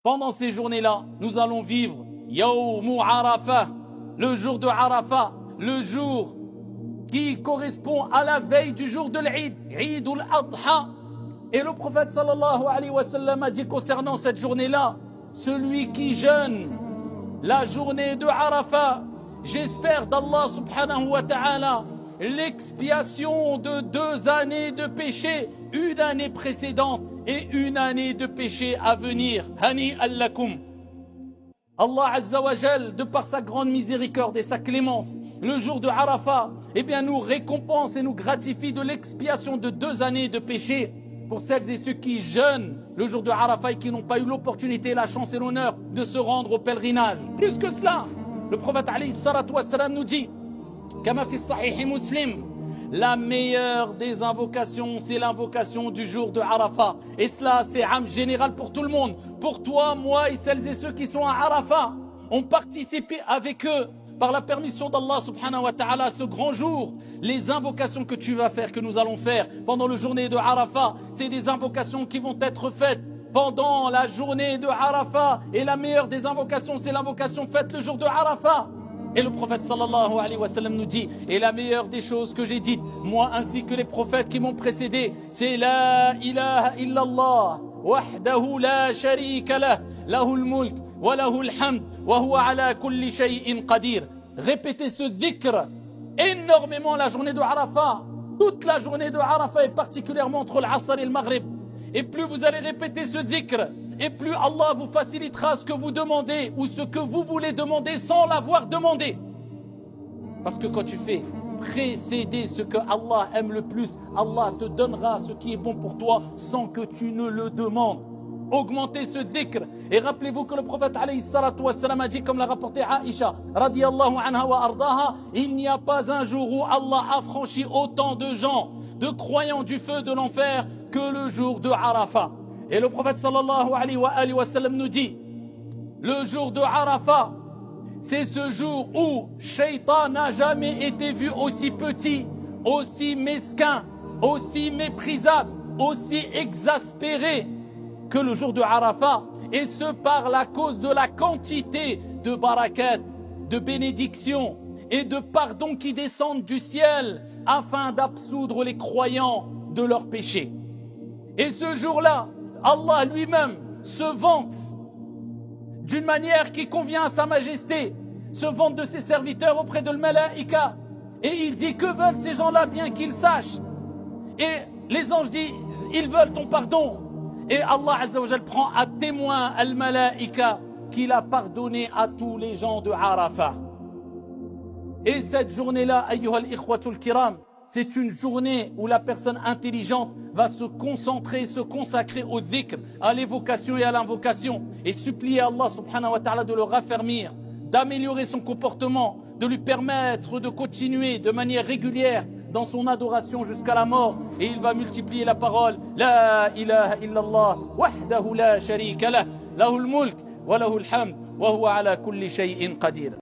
Pendant ces journées-là, nous allons vivre Yawmu Arafah, le jour de Arafah, le jour qui correspond à la veille du jour de l'Eid, Eid al-Adha. Et le prophète sallallahu alayhi wa sallam a dit concernant cette journée-là, celui qui jeûne la journée de Arafah, j'espère d'Allah subhanahu wa ta'ala l'expiation de 2 années de péché, une année précédente et une année de péché à venir. Hani allakum. Allah Azza wa Jal, de par sa grande miséricorde et sa clémence, le jour de Arafah, eh bien nous récompense et nous gratifie de l'expiation de 2 années de péché pour celles et ceux qui jeûnent le jour de Arafah et qui n'ont pas eu l'opportunité, la chance et l'honneur de se rendre au pèlerinage. Plus que cela, le prophète alayhi salatu wassalam nous dit, Kama fi sahih Muslim, la meilleure des invocations, c'est l'invocation du jour de Arafah. Et cela, c'est âme général pour tout le monde. Pour toi, moi et celles et ceux qui sont à Arafah, on participe avec eux par la permission d'Allah subhanahu wa ta'ala à ce grand jour. Les invocations que tu vas faire, que nous allons faire pendant la journée de Arafah, c'est des invocations qui vont être faites pendant la journée de Arafah. Et la meilleure des invocations, c'est l'invocation faite le jour de Arafah. Et le prophète sallallahu alayhi wa sallam nous dit, et la meilleure des choses que j'ai dites, moi ainsi que les prophètes qui m'ont précédé, c'est la ilaha illallah, wahdahu la sharika lah, lahul mulk, wa lahul hamd, wa huwa ala kulli shay'in qadir. Répétez ce dhikr énormément la journée de Arafah, toute la journée de Arafah et particulièrement entre l'Asr et le Maghrib. Et plus vous allez répéter ce dhikr, et plus Allah vous facilitera ce que vous demandez ou ce que vous voulez demander sans l'avoir demandé. Parce que quand tu fais précéder ce que Allah aime le plus, Allah te donnera ce qui est bon pour toi sans que tu ne le demandes. Augmentez ce dhikr. Et rappelez-vous que le prophète alayhi salatu wassalam a dit, comme l'a rapporté Aïcha radiyallahu anha wa ardaha, il n'y a pas un jour où Allah a franchi autant de gens, de croyants du feu de l'enfer que le jour de Arafah. Et le prophète sallallahu alayhi wa sallam nous dit, le jour de Arafah, c'est ce jour où Shaitan n'a jamais été vu aussi petit, aussi mesquin, aussi méprisable, aussi exaspéré que le jour de Arafah. Et ce par la cause de la quantité de barakat, de bénédictions et de pardons qui descendent du ciel afin d'absoudre les croyants de leurs péchés. Et ce jour-là, Allah lui-même se vante d'une manière qui convient à sa majesté, se vante de ses serviteurs auprès de l'Malaïka. Et il dit, que veulent ces gens-là bien qu'ils sachent? Et les anges disent, ils veulent ton pardon. Et Allah Azza wa Jal prend à témoin al-Malaïka qu'il a pardonné à tous les gens de Arafah. Et cette journée-là, ayyuhal ikhwatul kiram, c'est une journée où la personne intelligente va se concentrer, se consacrer au dhikr, à l'évocation et à l'invocation, et supplier Allah subhanahu wa ta'ala de le raffermir, d'améliorer son comportement, de lui permettre de continuer de manière régulière dans son adoration jusqu'à la mort. Et il va multiplier la parole, la ilaha illallah, wahdahu la sharika lah, lahul mulk, wa lahul hamd, wa huwa ala kulli shay'in qadir.